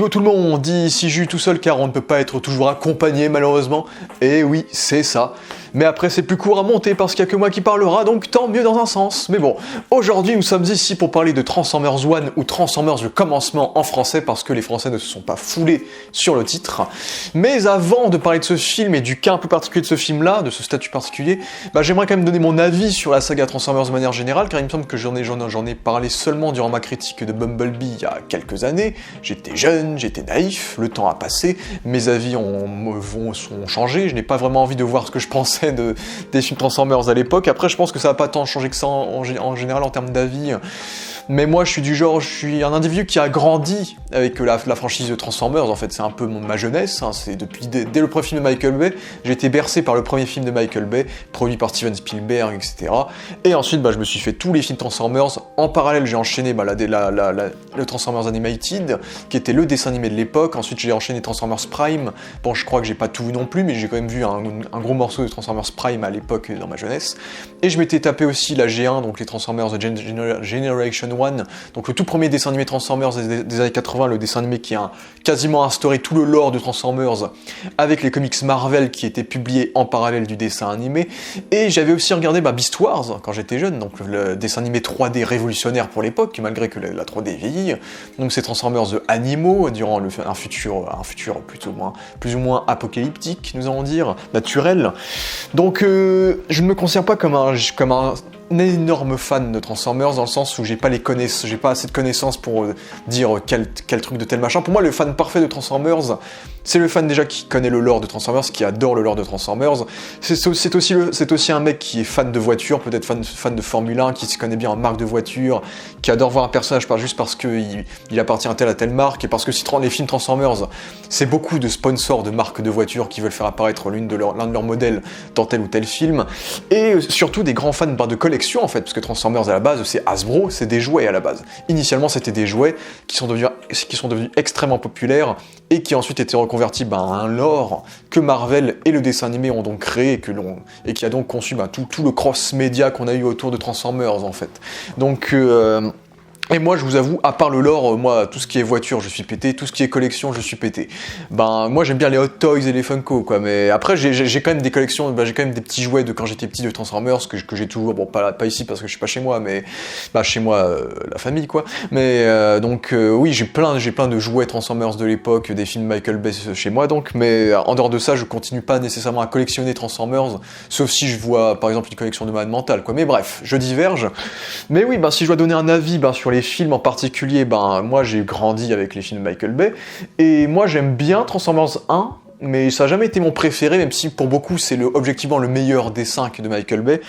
Yo tout le monde, ici Jus tout seul car on ne peut pas être toujours accompagné malheureusement. Et oui, c'est ça. Mais après c'est plus court à monter parce qu'il n'y a que moi qui parlera, donc tant mieux dans un sens. Mais bon, aujourd'hui nous sommes ici pour parler de Transformers One ou Transformers le commencement en français parce que les Français ne se sont pas foulés sur le titre. Mais avant de parler de ce film et du cas un peu particulier de ce film-là, de ce statut particulier, j'aimerais quand même donner mon avis sur la saga Transformers de manière générale car il me semble que j'en ai parlé seulement durant ma critique de Bumblebee il y a quelques années. J'étais jeune, j'étais naïf, le temps a passé, mes avis sont changés, je n'ai pas vraiment envie de voir ce que je pensais des films Transformers à l'époque. Après, je pense que ça n'a pas tant changé que ça en général en termes d'avis. Mais moi, je suis un individu qui a grandi avec la franchise de Transformers, en fait, c'est un peu ma jeunesse, hein. C'est dès le premier film de Michael Bay, j'ai été bercé par le premier film de Michael Bay, produit par Steven Spielberg, etc. Et ensuite, je me suis fait tous les films Transformers. En parallèle, j'ai enchaîné le Transformers Animated, qui était le dessin animé de l'époque. Ensuite, j'ai enchaîné Transformers Prime. Bon, je crois que j'ai pas tout vu non plus, mais j'ai quand même vu un gros morceau de Transformers Prime à l'époque, dans ma jeunesse. Et je m'étais tapé aussi la G1, donc les Transformers Generation One, donc le tout premier dessin animé Transformers des années 80, le dessin animé qui a quasiment instauré tout le lore de Transformers, avec les comics Marvel qui étaient publiés en parallèle du dessin animé. Et j'avais aussi regardé Beast Wars quand j'étais jeune, donc le dessin animé 3D révolutionnaire pour l'époque, malgré que la 3D vieillit. Donc c'est Transformers de animaux durant un futur plus ou moins apocalyptique, nous allons dire, naturel. Donc je ne me considère pas comme un énorme fan de Transformers dans le sens où j'ai pas assez de connaissances pour dire quel truc de tel machin. Pour moi, le fan parfait de Transformers, c'est le fan déjà qui connaît le lore de Transformers, qui adore le lore de Transformers. C'est aussi un mec qui est fan de voitures, peut-être fan de Formule 1, qui se connaît bien en marque de voiture, qui adore voir un personnage juste parce qu'il appartient à telle marque, et parce que si les films Transformers, c'est beaucoup de sponsors de marques de voitures qui veulent faire apparaître l'un de leurs modèles dans tel ou tel film, et surtout des grands fans de collection en fait, parce que Transformers à la base c'est Hasbro, c'est des jouets à la base. Initialement c'était des jouets qui sont devenus extrêmement populaires et qui ensuite étaient reconvertis à un lore que Marvel et le dessin animé ont donc créé et qui a donc conçu tout le cross-média qu'on a eu autour de Transformers en fait. Donc et moi, je vous avoue, à part le lore, moi, tout ce qui est voiture, je suis pété, tout ce qui est collection, je suis pété. Moi, j'aime bien les Hot Toys et les Funko, quoi, mais après, j'ai quand même des collections, j'ai quand même des petits jouets de quand j'étais petit de Transformers, que j'ai toujours, bon, pas ici parce que je suis pas chez moi, mais, chez moi, la famille, quoi. Mais, oui, j'ai plein de jouets Transformers de l'époque, des films Michael Bay chez moi, donc, mais en dehors de ça, je continue pas nécessairement à collectionner Transformers, sauf si je vois, par exemple, une collection de malade mentale, quoi. Mais bref, je diverge. Mais oui, si je dois donner un avis, sur les films en particulier, moi j'ai grandi avec les films de Michael Bay, et moi j'aime bien Transformers 1, mais ça n'a jamais été mon préféré, même si pour beaucoup c'est objectivement le meilleur des 5 de Michael Bay,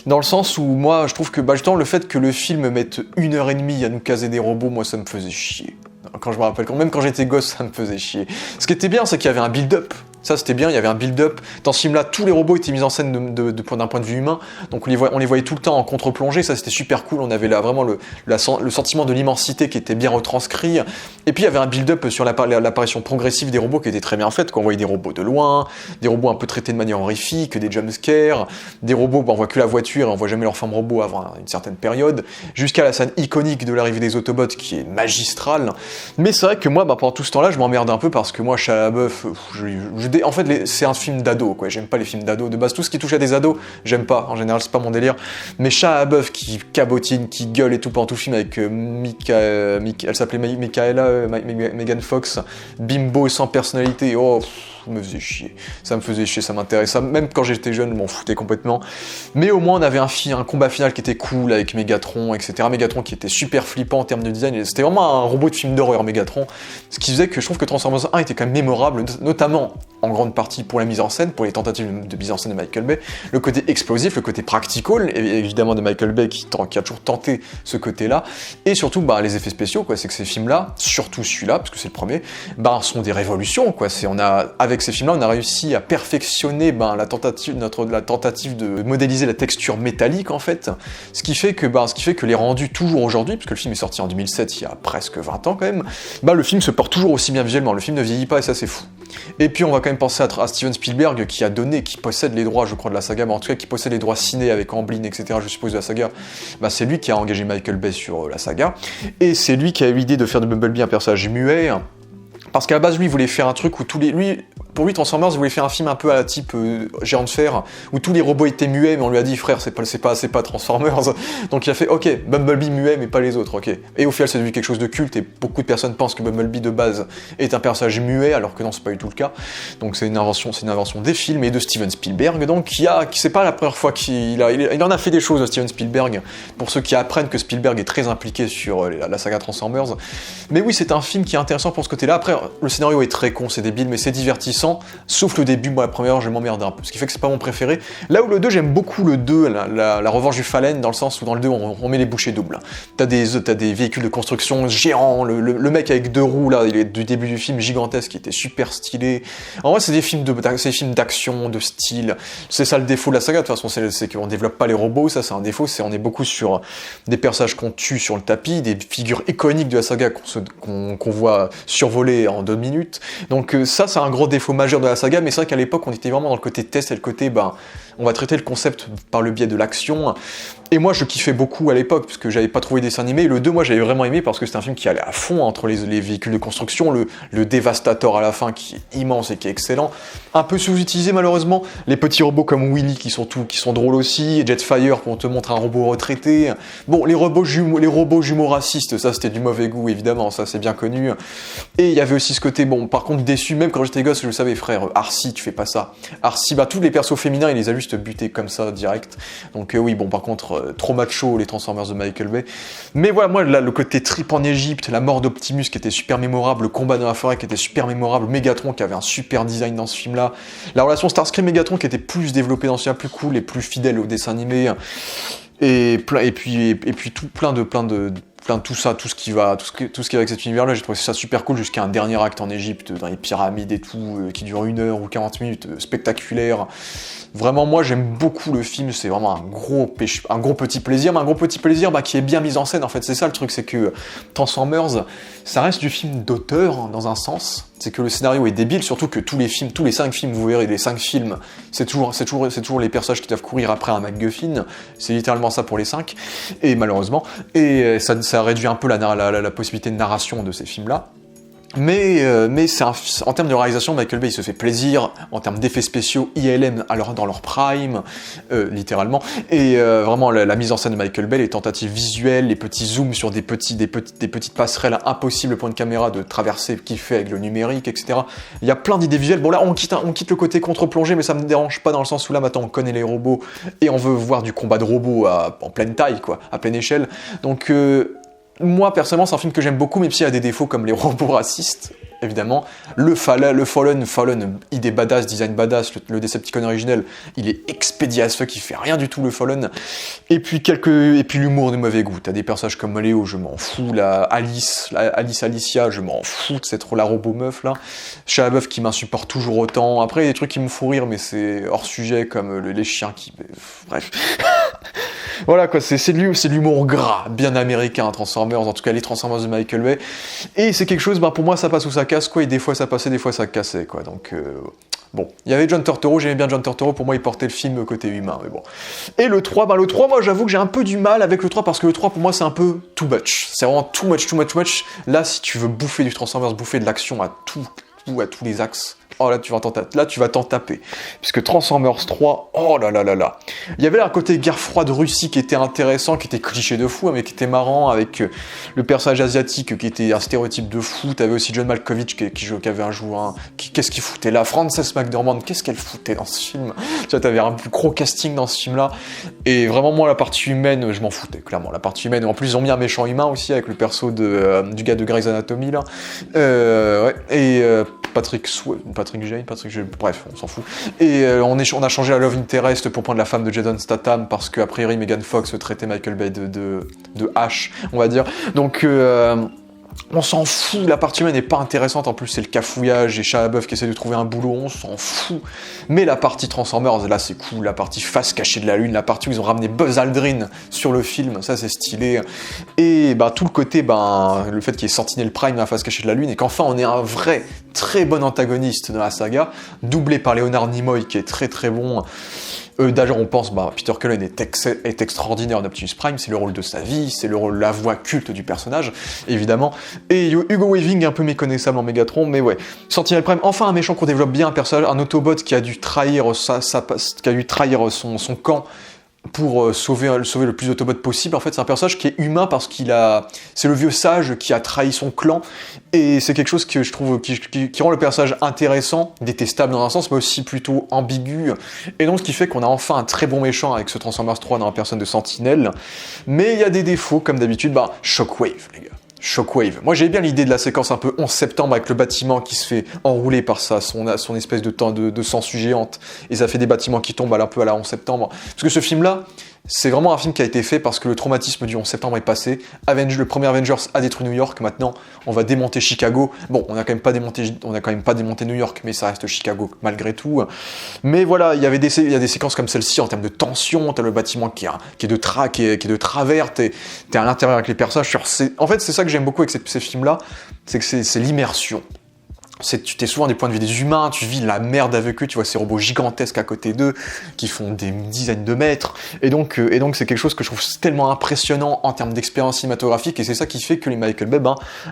dans le sens où moi je trouve que justement le fait que le film mette 1h30 à nous caser des robots, moi ça me faisait chier. Quand je me rappelle, même quand j'étais gosse, ça me faisait chier. Ce qui était bien, c'est qu'il y avait un build-up. Ça, c'était bien, il y avait un build-up. Dans ce film-là, tous les robots étaient mis en scène d'un point de vue humain. Donc on les voyait tout le temps en contre-plongée, ça c'était super cool. On avait là vraiment le sentiment de l'immensité qui était bien retranscrit. Et puis il y avait un build-up sur l'apparition progressive des robots qui était très bien faite. On voyait des robots de loin, des robots un peu traités de manière horrifique, des jumpscares, des robots, on voit que la voiture et on voit jamais leur forme robot avant une certaine période, jusqu'à la scène iconique de l'arrivée des Autobots qui est magistrale. Mais c'est vrai que moi, pendant tout ce temps-là, je m'emmerde un peu parce que moi, Shia LaBeouf, en fait, c'est un film d'ado, quoi. J'aime pas les films d'ado. De base, tout ce qui touche à des ados, j'aime pas. En général, c'est pas mon délire. Mais Shia LaBeouf qui cabotine, qui gueule et tout pendant tout le film avec elle s'appelait Michaela, Megan Fox, bimbo sans personnalité. Oh, ça me faisait chier, ça m'intéressait. Même quand j'étais jeune, je m'en foutais complètement. Mais au moins, on avait un combat final qui était cool avec Megatron, etc. Megatron qui était super flippant en termes de design. C'était vraiment un robot de film d'horreur, Megatron. Ce qui faisait que je trouve que Transformers 1 était quand même mémorable, notamment en grande partie pour la mise en scène, pour les tentatives de mise en scène de Michael Bay, le côté explosif, le côté practical, évidemment de Michael Bay qui a toujours tenté ce côté-là, et surtout les effets spéciaux, quoi. C'est que ces films-là, surtout celui-là, parce que c'est le premier, sont des révolutions, quoi. Avec ces films-là, on a réussi à perfectionner la tentative de modéliser la texture métallique, en fait, ce qui fait que les rendus toujours aujourd'hui, parce que le film est sorti en 2007, il y a presque 20 ans quand même, le film se porte toujours aussi bien visuellement, le film ne vieillit pas et ça c'est fou. Et puis on va quand même penser à Steven Spielberg qui possède les droits, je crois, de la saga, mais en tout cas qui possède les droits ciné avec Amblin, etc., je suppose, de la saga. C'est lui qui a engagé Michael Bay sur la saga, et c'est lui qui a eu l'idée de faire de Bumblebee un personnage muet, Parce qu'à la base, lui, il voulait faire un truc où pour lui, Transformers, il voulait faire un film un peu à la type Géant de Fer, où tous les robots étaient muets, mais on lui a dit, frère, c'est pas Transformers. Donc il a fait, ok, Bumblebee muet, mais pas les autres, ok. Et au final, c'est devenu quelque chose de culte, et beaucoup de personnes pensent que Bumblebee de base est un personnage muet, alors que non, c'est pas du tout le cas. Donc c'est une invention des films et de Steven Spielberg, donc qui c'est pas la première fois il en a fait des choses, Steven Spielberg, pour ceux qui apprennent que Spielberg est très impliqué sur la saga Transformers. Mais oui, c'est un film qui est intéressant pour ce côté-là. Après, le scénario est très con, c'est débile, mais c'est divertissant, sauf le début. Moi, la première heure, je m'emmerde un peu, ce qui fait que c'est pas mon préféré. Là où le 2, j'aime beaucoup le 2, la revanche du Fallen, dans le sens où dans le 2, on met les bouchées doubles. T'as des véhicules de construction géants, le mec avec 2 roues, là, il est du début du film gigantesque, qui était super stylé. En vrai, c'est des films d'action, de style. C'est ça le défaut de la saga, de toute façon, c'est qu'on développe pas les robots, ça c'est un défaut, on est beaucoup sur des personnages qu'on tue sur le tapis, des figures iconiques de la saga qu'on voit survoler en 2 minutes. Donc ça, c'est un gros défaut majeur de la saga, mais c'est vrai qu'à l'époque, on était vraiment dans le côté test et le côté, on va traiter le concept par le biais de l'action. Et moi, je kiffais beaucoup à l'époque, parce que j'avais pas trouvé dessin animé. Le 2, moi, j'avais vraiment aimé, parce que c'était un film qui allait à fond entre les véhicules de construction, le Devastator à la fin, qui est immense et qui est excellent. Un peu sous-utilisé, malheureusement. Les petits robots comme Willy, qui sont drôles aussi. Jetfire, pour te montrer un robot retraité. Bon, les robots jumeaux racistes, ça, c'était du mauvais goût, évidemment, ça, c'est bien connu. Et il y avait aussi ce côté, bon, par contre, déçu, même quand j'étais gosse, je le savais, frère, Arcee, tu fais pas ça. Arcee, tous les persos féminins, il les a juste butés comme ça, direct. Donc oui, bon, par contre, trop macho, les Transformers de Michael Bay. Mais voilà, moi, là, le côté trip en Égypte, la mort d'Optimus qui était super mémorable, le combat dans la forêt qui était super mémorable, Megatron qui avait un super design dans ce film-là, la relation Starscream-Megatron qui était plus développée dans ce film, plus cool et plus fidèle au dessin animé, et puis tout ça, tout ce qui va avec cet univers-là, j'ai trouvé ça super cool jusqu'à un dernier acte en Égypte, dans les pyramides et tout, qui dure 1 heure ou 40 minutes, spectaculaire. Vraiment, moi, j'aime beaucoup le film, c'est vraiment un gros petit plaisir, mais un gros petit plaisir qui est bien mis en scène, en fait. C'est ça le truc, c'est que Transformers, ça reste du film d'auteur, dans un sens. C'est que le scénario est débile, surtout que tous les 5 films, vous verrez, les 5 films, c'est toujours les personnages qui doivent courir après un MacGuffin. C'est littéralement ça pour les 5, et malheureusement. Et ça réduit un peu la possibilité de narration de ces films-là. Mais en termes de réalisation, Michael Bay il se fait plaisir, en termes d'effets spéciaux, ILM dans leur prime, littéralement, et vraiment la mise en scène de Michael Bay, les tentatives visuelles, les petits zooms sur des petites passerelles impossibles point de caméra de traverser qu'il fait avec le numérique, etc. Il y a plein d'idées visuelles. Bon là, on quitte le côté contre-plongée, mais ça me dérange pas dans le sens où là maintenant on connaît les robots et on veut voir du combat de robots en pleine taille, quoi, à pleine échelle. Donc moi, personnellement, c'est un film que j'aime beaucoup, même s'il y a des défauts comme les robots racistes, évidemment. Le Fallen, idée badass, design badass, le Decepticon originel, il est expédié as fuck, il fait rien du tout, le Fallen. Et puis l'humour de mauvais goût. T'as des personnages comme Léo, je m'en fous, Alicia, je m'en fous de cette la robot meuf, là. Shia LaBeouf qui m'insupporte toujours autant. Après, il y a des trucs qui me font rire, mais c'est hors sujet, comme les chiens qui... Bref... Voilà quoi, c'est de l'humour gras, bien américain, Transformers, en tout cas les Transformers de Michael Bay. Et c'est quelque chose, pour moi ça passe ou ça casse quoi, et des fois ça passait, des fois ça cassait quoi, donc bon. Il y avait John Turturro, j'aimais bien John Turturro, pour moi il portait le film côté humain, mais bon. Et le 3, moi j'avoue que j'ai un peu du mal avec le 3, parce que le 3 pour moi c'est un peu too much. C'est vraiment too much. Là si tu veux bouffer du Transformers, bouffer de l'action à tous les axes, oh là tu vas t'en taper. Puisque Transformers 3, oh là là là là. Il y avait un côté guerre froide Russie qui était intéressant, qui était cliché de fou, mais qui était marrant, avec le personnage asiatique qui était un stéréotype de fou. T'avais aussi John Malkovich qui avait un joueur, qu'est-ce qu'il foutait là, Frances McDormand, qu'est-ce qu'elle foutait dans ce film. Tu vois, t'avais un plus gros casting dans ce film-là. Et vraiment, moi, la partie humaine, je m'en foutais, clairement. La partie humaine, en plus, ils ont mis un méchant humain aussi, avec le perso du gars de Grey's Anatomy, là. Ouais. Et Patrick Jane, bref, on s'en fout. Et on a changé la Love Interest pour prendre la femme de Jason Statham, parce qu'a priori Megan Fox traitait Michael Bay de H, on va dire. Donc on s'en fout, la partie humaine n'est pas intéressante, en plus c'est le cafouillage et Shia LaBeouf qui essaie de trouver un boulot, on s'en fout. Mais la partie Transformers, là c'est cool, la partie face cachée de la lune, la partie où ils ont ramené Buzz Aldrin sur le film, ça c'est stylé. Et tout le côté, le fait qu'il y ait Sentinel Prime à la face cachée de la lune, et qu'enfin on ait un vrai, très bon antagoniste dans la saga, doublé par Leonard Nimoy qui est très très bon. D'ailleurs, on pense, Peter Cullen est extraordinaire en Optimus Prime, c'est le rôle de sa vie, c'est la voix culte du personnage, évidemment. Et Hugo Weaving, un peu méconnaissable en Megatron, mais ouais. Sentinel Prime, enfin un méchant qu'on développe bien, un personnage, un Autobot qui a dû trahir son camp pour sauver le plus d'Autobots possible. En fait, c'est un personnage qui est humain parce c'est le vieux sage qui a trahi son clan, et c'est quelque chose que je trouve qui rend le personnage intéressant, détestable dans un sens, mais aussi plutôt ambigu, et donc ce qui fait qu'on a enfin un très bon méchant avec ce Transformers 3 dans la personne de Sentinel, mais il y a des défauts, comme d'habitude, Shockwave, les gars. Shockwave. Moi j'ai bien l'idée de la séquence un peu 11 septembre avec le bâtiment qui se fait enrouler par son espèce de sangsue géante, et ça fait des bâtiments qui tombent un peu à la 11 septembre. Parce que ce film-là, c'est vraiment un film qui a été fait parce que le traumatisme du 11 septembre est passé. Le premier Avengers a détruit New York, maintenant on va démonter Chicago. Bon, on n'a quand même pas démonté New York, mais ça reste Chicago malgré tout. Mais voilà, il y a des séquences comme celle-ci en termes de tension, t'as le bâtiment qui est de travers, t'es à l'intérieur avec les personnages. En fait, c'est ça que j'aime beaucoup avec ces films-là, c'est que c'est l'immersion. Tu t'es souvent des points de vue des humains, tu vis la merde avec eux, tu vois ces robots gigantesques à côté d'eux, qui font des dizaines de mètres, et donc c'est quelque chose que je trouve tellement impressionnant en termes d'expérience cinématographique, et c'est ça qui fait que les Michael Bay,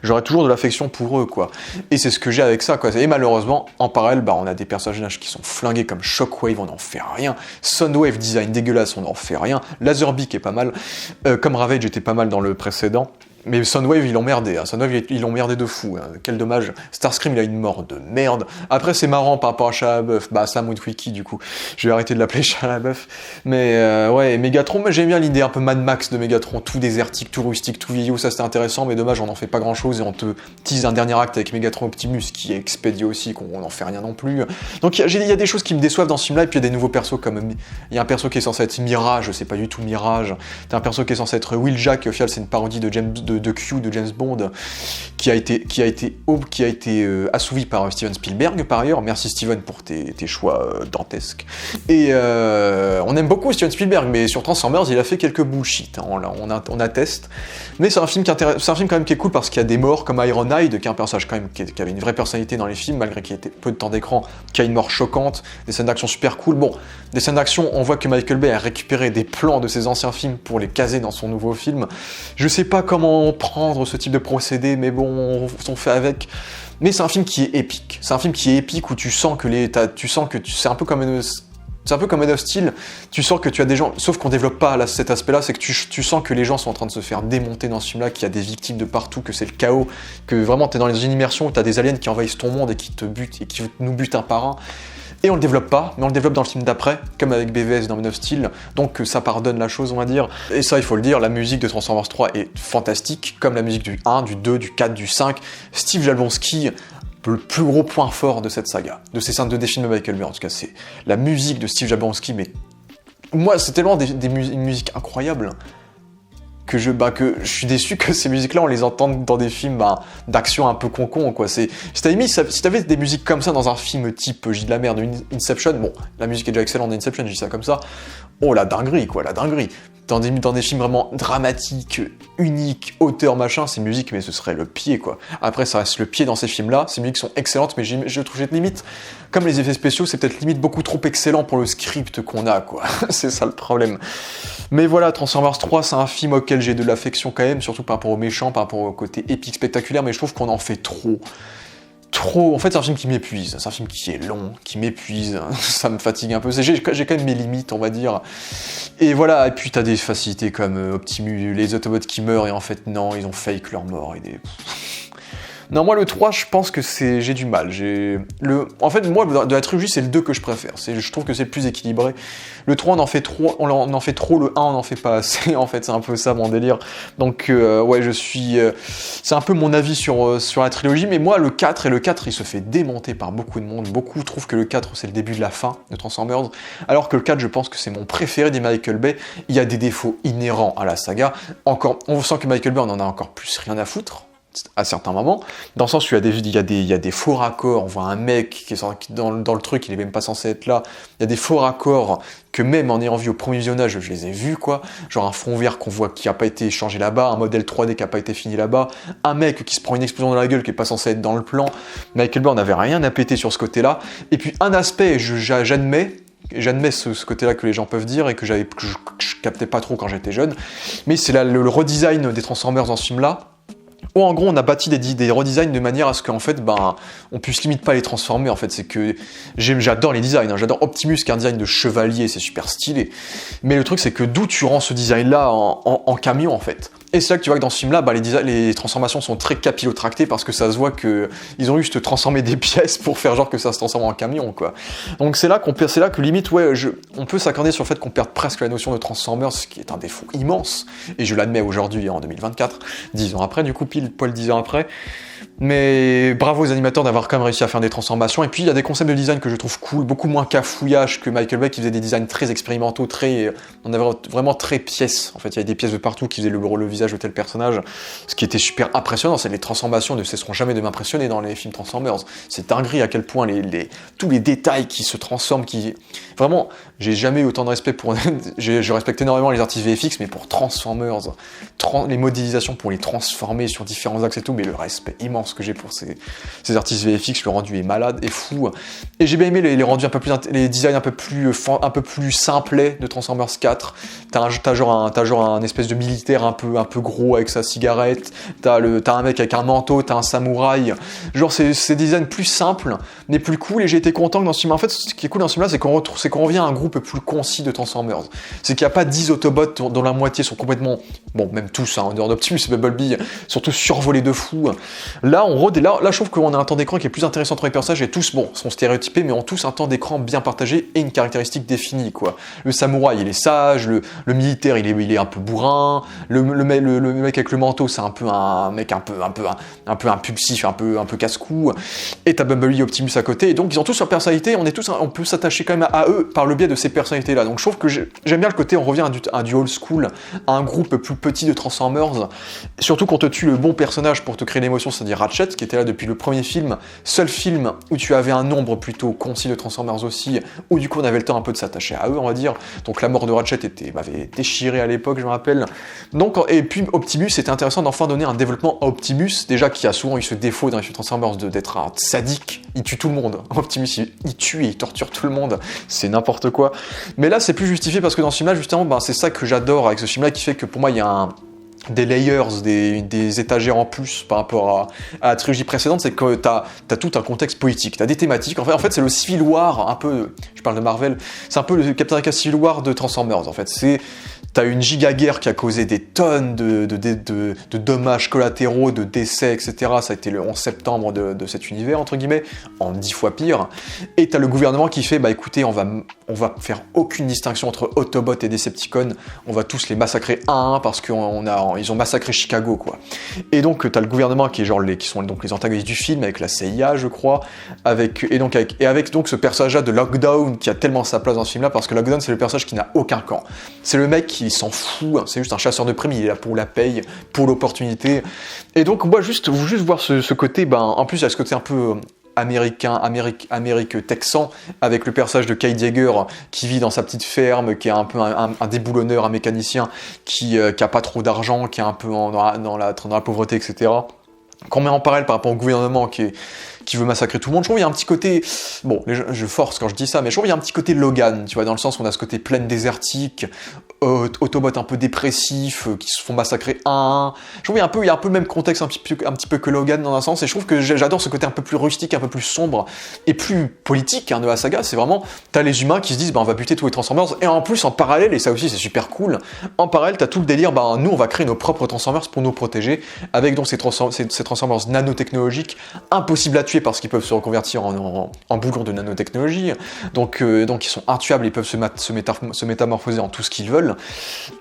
j'aurais toujours de l'affection pour eux, quoi. Et c'est ce que j'ai avec ça, quoi. Et malheureusement, en parallèle, on a des personnages qui sont flingués comme Shockwave, on n'en fait rien, Soundwave, design dégueulasse, on n'en fait rien, Laserbeak est pas mal, comme Ravage était pas mal dans le précédent. Mais Soundwave, ils l'ont merdé, Soundwave, ils l'ont merdé de fou, quel dommage. Starscream, il a une mort de merde. Après, c'est marrant par rapport à Shia LaBeouf, Sam Witwicky, du coup. Je vais arrêter de l'appeler Shia LaBeouf. Mais ouais, Megatron, j'aime bien l'idée un peu Mad Max de Megatron, tout désertique, tout rustique, tout vieillot, ça c'était intéressant, mais dommage, on n'en fait pas grand-chose, et on te tease un dernier acte avec Megatron Optimus, qui est expédié aussi, qu'on n'en fait rien non plus. Donc il y a des choses qui me déçoivent dans ce film-là, et puis il y a des nouveaux persos, comme il y a un perso qui est censé être Mirage, c'est pas du tout Mirage. T'as un perso qui est censé être Will Jack, et au final c'est une parodie de Q de James Bond qui a été assouvi par Steven Spielberg par ailleurs. Merci Steven pour tes choix dantesques. Et on aime beaucoup Steven Spielberg, mais sur Transformers il a fait quelques bullshit, on atteste. Mais c'est un film quand même qui est cool parce qu'il y a des morts comme Ironhide, qui est un personnage quand même qui avait une vraie personnalité dans les films malgré qu'il y ait peu de temps d'écran, qui a une mort choquante, des scènes d'action super cool. Bon, des scènes d'action, on voit que Michael Bay a récupéré des plans de ses anciens films pour les caser dans son nouveau film. Je sais pas comment prendre ce type de procédé, mais bon, on fait avec. Mais c'est un film qui est épique. C'est un film qui est épique où tu sens que c'est un peu comme Man of Steel, tu sens que tu as des gens, sauf qu'on développe pas cet aspect-là, c'est que tu sens que les gens sont en train de se faire démonter dans ce film-là, qu'il y a des victimes de partout, que c'est le chaos, que vraiment t'es dans une immersion où t'as des aliens qui envahissent ton monde et qui te butent, et qui nous butent un par un. Et on le développe pas, mais on le développe dans le film d'après, comme avec BVS dans Man of Steel, donc ça pardonne la chose, on va dire. Et ça, il faut le dire, la musique de Transformers 3 est fantastique, comme la musique du 1, du 2, du 4, du 5. Steve Jablonsky, le plus gros point fort de cette saga, de ces des films de Michael Bay, en tout cas, c'est la musique de Steve Jablonsky, mais moi, c'est tellement une musique incroyable que je suis déçu que ces musiques-là, on les entende dans des films d'action un peu con, quoi. Si t'avais des musiques comme ça dans un film type, j'ai de la merde, Inception, bon, la musique est déjà excellente d'Inception, je dis ça comme ça, oh la dinguerie, quoi, la dinguerie. Dans des films vraiment dramatiques, uniques, auteurs, machin, ces musiques, mais ce serait le pied, quoi. Après, ça reste le pied dans ces films-là, ces musiques sont excellentes, mais je trouve cette limite, comme les effets spéciaux, c'est peut-être limite beaucoup trop excellent pour le script qu'on a, quoi. C'est ça le problème. Mais voilà, Transformers 3, c'est un film auquel j'ai de l'affection quand même, surtout par rapport aux méchants, par rapport au côté épique, spectaculaire, mais je trouve qu'on en fait trop. En fait, c'est un film qui m'épuise, c'est un film qui est long, qui m'épuise, ça me fatigue un peu, j'ai quand même mes limites, on va dire. Et voilà, et puis t'as des facilités comme Optimus, les Autobots qui meurent, et en fait, non, ils ont fake leur mort, Non, moi, le 3, je pense que j'ai du mal. En fait, moi, de la trilogie, c'est le 2 que je préfère. Je trouve que c'est le plus équilibré. Le 3, on en fait trop, le 1, on n'en fait pas assez, en fait, c'est un peu ça, mon délire. Donc, ouais, c'est un peu mon avis sur la trilogie, mais moi, le 4, il se fait démonter par beaucoup de monde. Beaucoup trouvent que le 4, c'est le début de la fin de Transformers, alors que le 4, je pense que c'est mon préféré des Michael Bay. Il y a des défauts inhérents à la saga. On sent que Michael Bay, on en a encore plus rien à foutre à certains moments, dans le sens où il y a des faux raccords, on voit un mec qui est dans le truc, il est même pas censé être là, il y a des faux raccords que même en ayant vu au premier visionnage, je les ai vus, quoi, genre un fond vert qu'on voit qui a pas été changé là-bas, un modèle 3D qui a pas été fini là-bas, un mec qui se prend une explosion dans la gueule qui est pas censé être dans le plan. Michael Bay, on n'avait rien à péter sur ce côté-là, et puis un aspect, j'admets, j'admets ce côté-là que les gens peuvent dire et que je captais pas trop quand j'étais jeune, mais c'est le redesign des Transformers dans ce film-là, où en gros on a bâti des redesigns de manière à ce qu'en fait on puisse limite pas les transformer. En fait, c'est que j'adore les designs, hein. J'adore Optimus qui est un design de chevalier, c'est super stylé, mais le truc c'est que d'où tu rends ce design là en camion en fait. Et c'est là que tu vois que dans ce film-là, les transformations sont très capillotractées parce que ça se voit que ils ont juste transformé des pièces pour faire genre que ça se transforme en camion, quoi. Donc c'est là que limite, ouais, on peut s'accorder sur le fait qu'on perd presque la notion de Transformers, ce qui est un défaut immense. Et je l'admets aujourd'hui, en 2024, 10 ans après, du coup, pile poil 10 ans après. Mais bravo aux animateurs d'avoir quand même réussi à faire des transformations. Et puis il y a des concepts de design que je trouve cool, beaucoup moins cafouillage que Michael Bay qui faisait des designs très expérimentaux, on avait vraiment très pièces. En fait, il y avait des pièces de partout qui faisaient le visage de tel personnage. Ce qui était super impressionnant, c'est les transformations ne cesseront jamais de m'impressionner dans les films Transformers. C'est dinguerie à quel point tous les détails qui se transforment, vraiment, j'ai jamais eu autant de respect pour. Je respecte énormément les artistes VFX, mais pour Transformers, les modélisations pour les transformer sur différents axes et tout, mais le respect immense que j'ai pour ces artistes VFX, le rendu est malade et fou. Et j'ai bien aimé les rendus les designs un peu plus simplets de Transformers 4. T'as genre un espèce de militaire un peu gros avec sa cigarette, t'as un mec avec un manteau, t'as un samouraï. Genre c'est des designs plus simples, mais plus cool, et j'ai été content que dans ce film. En fait, ce qui est cool dans ce film-là, c'est qu'on revient à un groupe plus concis de Transformers. C'est qu'il n'y a pas 10 Autobots dont la moitié sont complètement, bon, même tous, hein, en dehors d'Optimus et Bumblebee, surtout survolés de fou. Là, je trouve qu'on a un temps d'écran qui est plus intéressant entre les personnages, et tous, bon, sont stéréotypés, mais ont tous un temps d'écran bien partagé et une caractéristique définie, quoi. Le samouraï, il est sage, le militaire, il est un peu bourrin, le mec avec le manteau, c'est un peu un mec un peu impulsif, un peu casse-cou, et t'as Bumblebee et Optimus à côté, et donc ils ont tous leur personnalité, on peut s'attacher quand même à eux par le biais de ces personnalités-là. Donc je trouve que j'aime bien le côté, on revient à du old school, à un groupe plus petit de Transformers, surtout qu'on te tue le bon personnage pour te créer l'émotion, c'est-à-dire Ratchet, qui était là depuis le premier film, seul film où tu avais un nombre plutôt concis de Transformers aussi, où du coup on avait le temps un peu de s'attacher à eux, on va dire. Donc la mort de Ratchet m'avait déchiré à l'époque, je me rappelle. Donc, et puis Optimus, c'était intéressant d'enfin donner un développement à Optimus, déjà qui a souvent eu ce défaut dans les films Transformers d'être un sadique, il tue tout le monde. Optimus, il tue et il torture tout le monde, c'est n'importe quoi. Mais là, c'est plus justifié parce que dans ce film-là, justement, c'est ça que j'adore avec ce film-là, qui fait que pour moi, il y a des layers, des étagères en plus par rapport à la trilogie précédente, c'est que t'as tout un contexte politique, t'as des thématiques. En fait, c'est le Civil War, un peu, je parle de Marvel, c'est un peu le Captain America Civil War de Transformers, en fait. T'as une giga-guerre qui a causé des tonnes de dommages collatéraux, de décès, etc. Ça a été le 11 septembre de cet univers, entre guillemets, en 10 fois pire. Et t'as le gouvernement qui fait, bah écoutez, on va faire aucune distinction entre Autobots et Decepticons, on va tous les massacrer un à un parce qu'ils ont massacré Chicago, quoi. Et donc t'as le gouvernement qui sont donc les antagonistes du film, avec la CIA, je crois, avec donc ce personnage-là de Lockdown qui a tellement sa place dans ce film-là, parce que Lockdown, c'est le personnage qui n'a aucun camp. C'est le mec qui s'en fout, hein, c'est juste un chasseur de primes, il est là pour la paye, pour l'opportunité. Et donc moi, juste voir ce côté, en plus il y a ce côté un peu Amérique texan, avec le personnage de Kate Yeager qui vit dans sa petite ferme, qui est un peu un déboulonneur, un mécanicien qui a pas trop d'argent, qui est un peu dans la pauvreté, etc. Qu'on met en parallèle par rapport au gouvernement qui veut massacrer tout le monde. Je trouve qu'il y a un petit côté, bon, je force quand je dis ça, mais je trouve qu'il y a un petit côté Logan, tu vois, dans le sens où on a ce côté plaine désertique, Autobots un peu dépressifs, qui se font massacrer un à un. Je trouve qu'il y a un peu le même contexte un petit peu que Logan dans un sens, et je trouve que j'adore ce côté un peu plus rustique, un peu plus sombre, et plus politique, hein, de la saga. C'est vraiment, t'as les humains qui se disent, on va buter tous les Transformers, et en plus, en parallèle, et ça aussi c'est super cool, en parallèle, t'as tout le délire, nous on va créer nos propres Transformers pour nous protéger, avec donc ces Transformers nanotechnologiques, impossibles à tuer parce qu'ils peuvent se reconvertir en boulons de nanotechnologie, donc ils sont intuables, ils peuvent se métamorphoser en tout ce qu'ils veulent.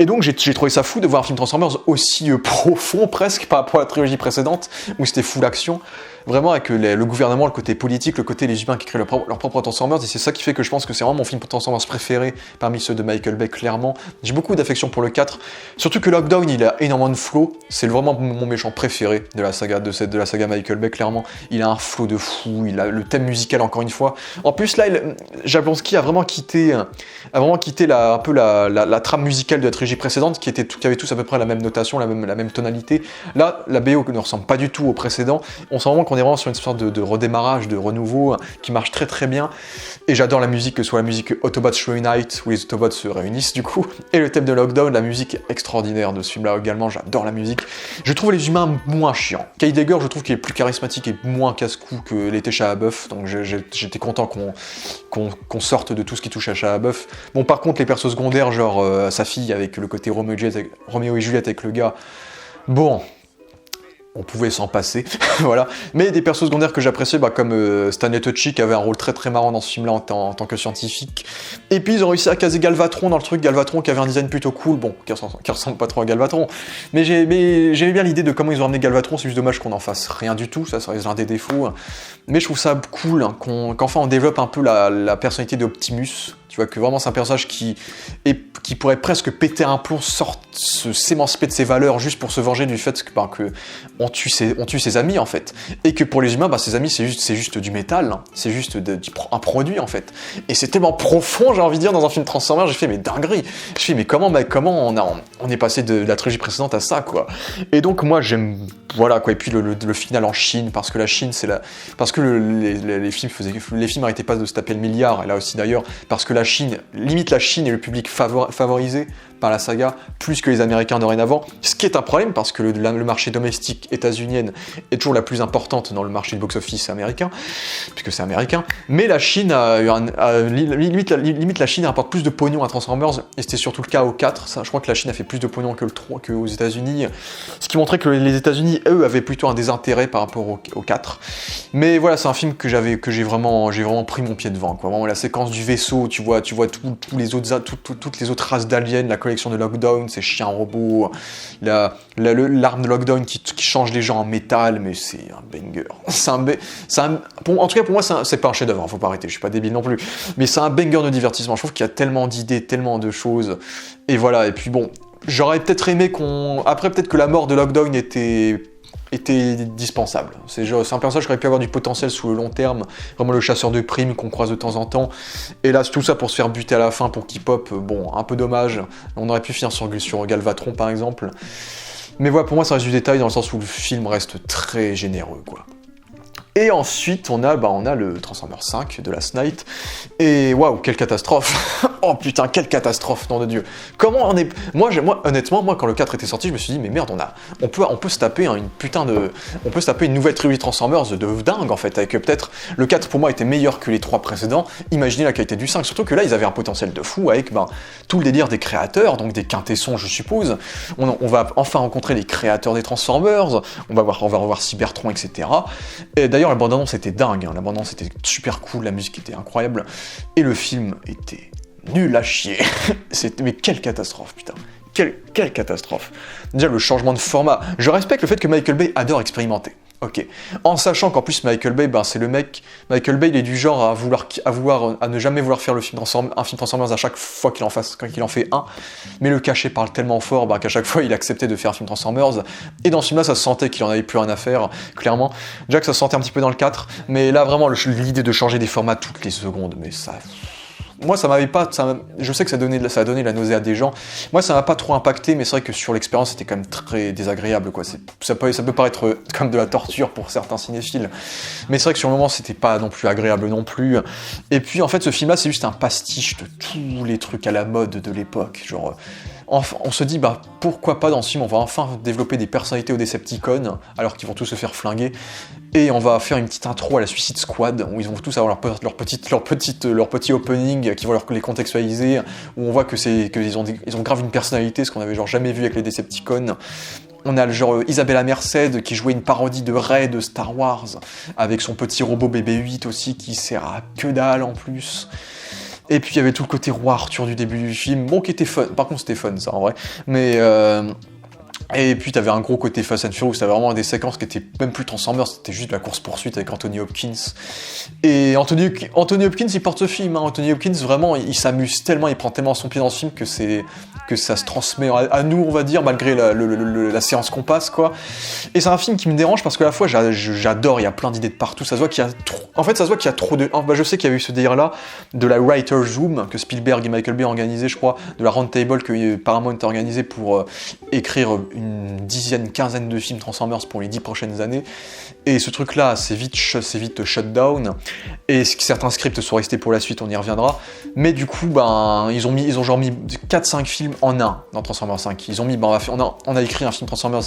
Et donc j'ai trouvé ça fou de voir un film Transformers aussi profond presque par rapport à la trilogie précédente, où c'était full action, vraiment avec le gouvernement, le côté politique, le côté les humains qui créent leur propre Transformers, et c'est ça qui fait que je pense que c'est vraiment mon film Transformers préféré parmi ceux de Michael Bay, clairement. J'ai beaucoup d'affection pour le 4, surtout que Lockdown, il a énormément de flow, c'est vraiment mon méchant préféré de la saga Michael Bay, clairement. Il a un flow de fou, il a le thème musical encore une fois. En plus là, Jablonski a vraiment quitté un peu la trame trame musicale de la trilogie précédente qui avait tous à peu près la même notation, la même tonalité. Là, la BO ne ressemble pas du tout au précédent. On sent vraiment qu'on est vraiment sur une sorte de redémarrage, de renouveau qui marche très très bien. Et j'adore la musique, que ce soit la musique Autobots Reunite, où les Autobots se réunissent du coup, et le thème de Lockdown, la musique est extraordinaire de ce film-là également, j'adore la musique. Je trouve les humains moins chiants. Heidegger, je trouve qu'il est plus charismatique et moins casse-cou que l'était Shia LaBeouf, donc j'étais content qu'on sorte de tout ce qui touche à Shia LaBeouf. Bon, par contre, les persos secondaires, genre sa fille avec le côté Roméo et Juliette avec le gars, bon... on pouvait s'en passer, voilà. Mais des persos secondaires que j'appréciais, comme Stanley Tucci, qui avait un rôle très très marrant dans ce film-là en tant que scientifique. Et puis ils ont réussi à caser Galvatron dans le truc, Galvatron qui avait un design plutôt cool, bon, qui ressemble pas trop à Galvatron. Mais j'aimais bien l'idée de comment ils ont ramené Galvatron, c'est juste dommage qu'on en fasse rien du tout, ça reste l'un des défauts. Mais je trouve ça cool, hein, qu'enfin on développe un peu la personnalité d'Optimus. Tu vois que vraiment c'est un personnage qui pourrait presque péter un plomb, s'émanciper de ses valeurs juste pour se venger du fait que on tue ses amis en fait. Et que pour les humains, ses amis c'est juste du métal, hein. C'est juste un produit en fait. Et c'est tellement profond, j'ai envie de dire, dans un film Transformers, j'ai fait mais dinguerie. Je fais mais comment on est passé de la trilogie précédente à ça quoi. Et donc moi j'aime, voilà quoi. Et puis le final en Chine, parce que la Chine parce que les films arrêtaient pas de se taper le milliard, et là aussi d'ailleurs, parce que la Chine est le public favorisé par la saga, plus que les Américains dorénavant, ce qui est un problème parce que le marché domestique états-unienne est toujours la plus importante dans le marché du box-office américain, puisque c'est américain, mais la Chine limite la Chine rapporte plus de pognon à Transformers, et c'était surtout le cas au 4, ça, je crois que la Chine a fait plus de pognon que le 3 qu'aux États-Unis, ce qui montrait que les États-Unis, eux, avaient plutôt un désintérêt par rapport au 4, mais voilà, c'est un film que j'ai vraiment pris mon pied devant, quoi. Vraiment, la séquence du vaisseau, tu vois toutes les autres races d'aliens, la collection de Lockdown, ces chiens robots, l'arme de Lockdown qui change les gens en métal, mais c'est un banger. En tout cas pour moi c'est pas un chef-d'œuvre, faut pas arrêter, je suis pas débile non plus, mais c'est un banger de divertissement. Je trouve qu'il y a tellement d'idées, tellement de choses, et voilà. Et puis bon, j'aurais peut-être aimé après peut-être que la mort de Lockdown était dispensable. C'est un personnage qui aurait pu avoir du potentiel sous le long terme, vraiment le chasseur de primes qu'on croise de temps en temps, et là tout ça pour se faire buter à la fin pour qu'il pop, bon, un peu dommage, on aurait pu finir sur Galvatron par exemple, mais voilà, pour moi ça reste du détail dans le sens où le film reste très généreux, quoi. Et ensuite, on a le Transformers 5 de Last Night, et waouh, quelle catastrophe. Oh putain, quelle catastrophe, nom de Dieu. Comment on est... Moi, honnêtement, quand le 4 était sorti, je me suis dit, mais merde, on peut se taper on peut se taper une nouvelle trilogie Transformers de dingue, en fait, avec peut-être... Le 4, pour moi, était meilleur que les 3 précédents. Imaginez la qualité du 5, surtout que là, ils avaient un potentiel de fou avec tout le délire des créateurs, donc des quintessons, je suppose. On va enfin rencontrer les créateurs des Transformers, on va revoir Cybertron, etc. Et d'ailleurs, la bande-annonce était dingue, hein. La bande-annonce était super cool, la musique était incroyable, et le film était nul à chier. Mais quelle catastrophe, putain. Quelle catastrophe. Déjà, le changement de format. Je respecte le fait que Michael Bay adore expérimenter. Ok. En sachant qu'en plus, Michael Bay, c'est le mec... Michael Bay, il est du genre à ne jamais vouloir faire un film Transformers à chaque fois qu'il en fait un, mais le cachet parle tellement fort qu'à chaque fois, il acceptait de faire un film Transformers, et dans ce film-là, ça se sentait qu'il en avait plus rien à faire, clairement. Déjà que ça se sentait un petit peu dans le 4, mais là, vraiment, l'idée de changer des formats toutes les secondes, mais ça... Moi, ça m'avait pas... je sais que ça a donné la nausée à des gens. Moi, ça m'a pas trop impacté, mais c'est vrai que sur l'expérience, c'était quand même très désagréable, quoi. Ça peut paraître comme de la torture pour certains cinéphiles, mais c'est vrai que sur le moment, c'était pas non plus agréable non plus. Et puis, en fait, ce film-là, c'est juste un pastiche de tous les trucs à la mode de l'époque. Genre, on se dit, pourquoi pas dans ce film, on va enfin développer des personnalités aux Decepticons, alors qu'ils vont tous se faire flinguer, et on va faire une petite intro à la Suicide Squad, où ils vont tous avoir leur petit opening qui vont les contextualiser, où on voit qu'ils ont grave une personnalité, ce qu'on avait jamais vu avec les Decepticons. On a le genre Isabella Merced qui jouait une parodie de Rey de Star Wars, avec son petit robot BB-8 aussi, qui sert à que dalle en plus. Et puis il y avait tout le côté roi Arthur du début du film, bon, qui était fun, par contre c'était fun ça en vrai, mais Et puis t'avais un gros côté Fast and Furious, t'avais vraiment des séquences qui étaient même plus Transformers, c'était juste de la course-poursuite avec Anthony Hopkins. Et Anthony Hopkins, il porte ce film, hein. Anthony Hopkins, vraiment, il s'amuse tellement, il prend tellement son pied dans ce film que ça se transmet à nous, on va dire, malgré la séance qu'on passe, quoi. Et c'est un film qui me dérange parce que à la fois, j'adore, il y a plein d'idées de partout, ça se voit qu'il y a trop... En fait, ça se voit qu'il y a trop de... Bah, je sais qu'il y avait eu ce délire-là, de la Writer's Room, que Spielberg et Michael Bay ont organisé, je crois, de la Round Table que Paramount a organisé pour écrire une dizaine, quinzaine de films Transformers pour les 10 prochaines années. Et ce truc-là, c'est vite shut down. Et certains scripts sont restés pour la suite, on y reviendra. Mais du coup, ben, ils ont genre mis 4-5 films en un dans Transformers 5. Ils ont mis, ben, on a écrit un film Transformers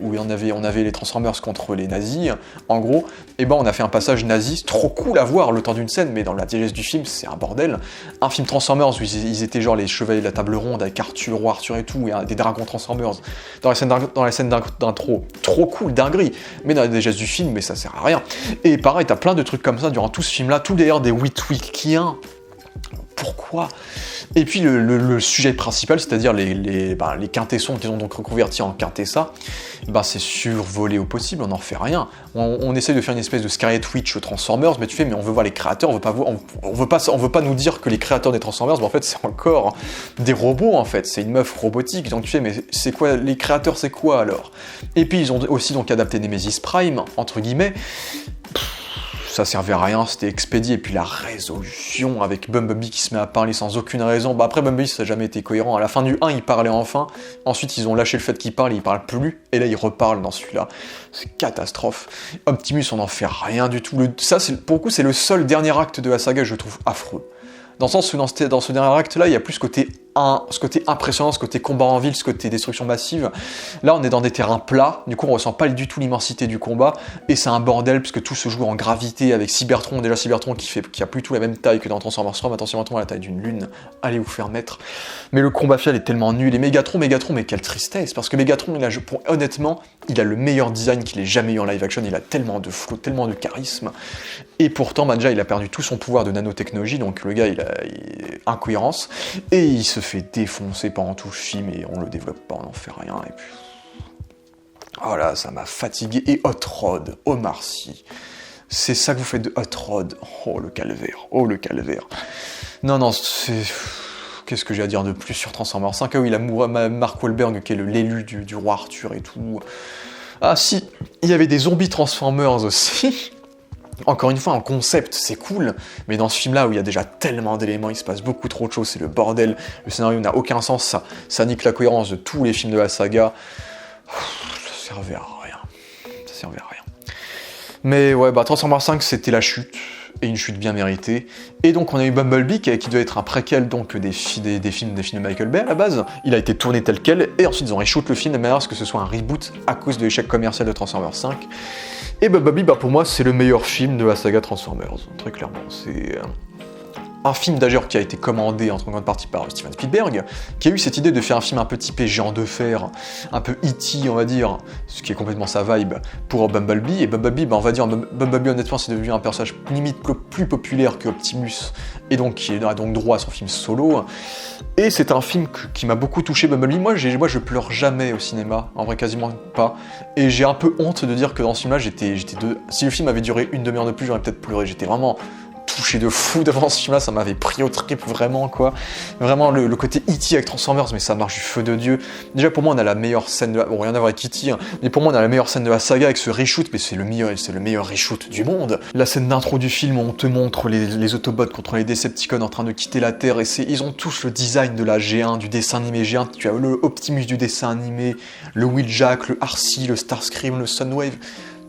où on avait les Transformers contre les nazis, en gros. Et ben, on a fait un passage nazi, trop cool à voir le temps d'une scène, mais dans la diégèse du film, c'est un bordel. Un film Transformers où ils étaient genre les chevaliers de la table ronde avec Arthur, roi Arthur et tout, et des dragons Transformers. Dans la scène d'intro, trop cool, dinguerie. Mais dans la diégèse du film, mais ça sert à rien. Et pareil, t'as plein de trucs comme ça durant tout ce film-là, tout d'ailleurs des Witwickiens. Pourquoi ? Et puis le sujet principal, c'est-à-dire les quintessons qu'ils ont donc reconvertis en quintessa, bah c'est survolé au possible, on n'en fait rien. On essaie de faire une espèce de Scarlet Witch Transformers, mais mais on veut voir les créateurs, on veut pas nous dire que les créateurs des Transformers, bah en fait c'est encore des robots en fait, c'est une meuf robotique, donc mais c'est quoi, les créateurs c'est quoi alors ? Et puis ils ont aussi donc adapté Nemesis Prime, entre guillemets. Ça servait à rien, c'était expédié, et puis la résolution avec Bumblebee qui se met à parler sans aucune raison. Bah après Bumblebee ça n'a jamais été cohérent, à la fin du 1 il parlait enfin, ensuite ils ont lâché le fait qu'il parle, il parle plus, et là il reparle dans celui-là. C'est catastrophe. Optimus on n'en fait rien du tout, pour le coup c'est le seul dernier acte de la saga que je trouve affreux. Dans le sens où dans ce dernier acte-là, il y a plus ce côté impressionnant, ce côté combat en ville, ce côté destruction massive. Là, on est dans des terrains plats, du coup, on ressent pas du tout l'immensité du combat, et c'est un bordel, puisque tout se joue en gravité, avec Cybertron, déjà Cybertron qui a plus tout la même taille que dans Transformers 3, maintenant Cybertron a la taille d'une lune, allez vous faire mettre. Mais le combat final est tellement nul, et Megatron, mais quelle tristesse, parce que Megatron, honnêtement, il a le meilleur design qu'il ait jamais eu en live action, il a tellement de flow, tellement de charisme, et pourtant, bah, déjà, il a perdu tout son pouvoir de nanotechnologie, donc le gars, il a incohérence, et il se fait défoncer pendant tout le film, et on le développe pas, on n'en fait rien, et puis... Voilà, ça m'a fatigué, et Hot Rod, Omar Sy, c'est ça que vous faites de Hot Rod, oh le calvaire, non, c'est... Qu'est-ce que j'ai à dire de plus sur Transformers 5 ? Ah oui, Mark Wahlberg, qui est l'élu du roi Arthur et tout. Ah si, il y avait des zombies Transformers aussi. Encore une fois, en concept, c'est cool, mais dans ce film-là, où il y a déjà tellement d'éléments, il se passe beaucoup trop de choses, c'est le bordel, le scénario n'a aucun sens, ça nique la cohérence de tous les films de la saga. Ça servait à rien. Mais ouais, bah Transformers 5, c'était la chute, et une chute bien méritée. Et donc on a eu Bumblebee, qui doit être un préquel donc des films de Michael Bay à la base. Il a été tourné tel quel, et ensuite ils ont reshoot le film de manière à ce que ce soit un reboot à cause de l'échec commercial de Transformers 5. Et Bumblebee, bah pour moi, c'est le meilleur film de la saga Transformers, très clairement. C'est un film d'ailleurs qui a été commandé en grande partie par Steven Spielberg, qui a eu cette idée de faire un film un peu typé géant de fer, un peu E.T. on va dire, ce qui est complètement sa vibe, pour Bumblebee. Et Bumblebee, bah on va dire, Bumblebee honnêtement c'est devenu un personnage limite plus populaire que Optimus, et donc qui a donc droit à son film solo. Et c'est un film qui m'a beaucoup touché, Bumblebee. Moi je pleure jamais au cinéma, en vrai quasiment pas, et j'ai un peu honte de dire que dans ce film-là, si le film avait duré une demi-heure de plus, j'aurais peut-être pleuré, j'étais vraiment touché de fou devant ce film-là, ça m'avait pris au trip vraiment quoi. Vraiment le côté E.T. avec Transformers, mais ça marche du feu de Dieu. Déjà pour moi on a la meilleure scène bon rien à voir avec E.T. Mais pour moi on a la meilleure scène de la saga avec ce reshoot, mais c'est le meilleur reshoot du monde. La scène d'intro du film où on te montre les Autobots contre les Decepticons en train de quitter la Terre, et ils ont tous le design de la G1, du dessin animé G1, tu as le Optimus du dessin animé, le Wheeljack, le Arcee, le Starscream, le Sunwave,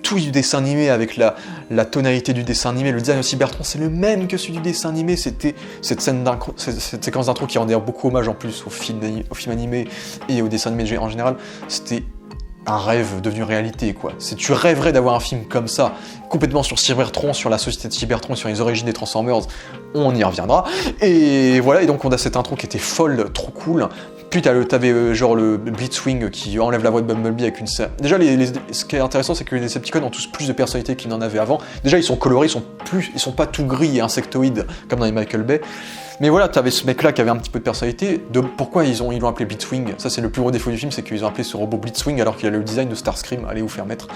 tout du dessin animé avec la tonalité du dessin animé, le design de Cybertron, c'est le même que celui du dessin animé. C'était cette séquence d'intro qui rendait beaucoup hommage en plus au film animé et au dessin animé en général. C'était un rêve devenu réalité quoi. Tu rêverais d'avoir un film comme ça, complètement sur Cybertron, sur la société de Cybertron, sur les origines des Transformers, on y reviendra. Et voilà, et donc on a cette intro qui était folle, trop cool. Puis t'avais genre le Blitzwing qui enlève la voix de Bumblebee avec une scène. Déjà, ce qui est intéressant, c'est que les Decepticons ont tous plus de personnalité qu'ils n'en avaient avant. Déjà, ils sont colorés, ils sont pas tout gris et insectoïdes comme dans les Michael Bay. Mais voilà, t'avais ce mec-là qui avait un petit peu de personnalité. Pourquoi ils l'ont appelé Blitzwing? Ça, c'est le plus gros défaut du film, c'est qu'ils ont appelé ce robot Blitzwing alors qu'il a le design de Starscream. Allez vous faire mettre.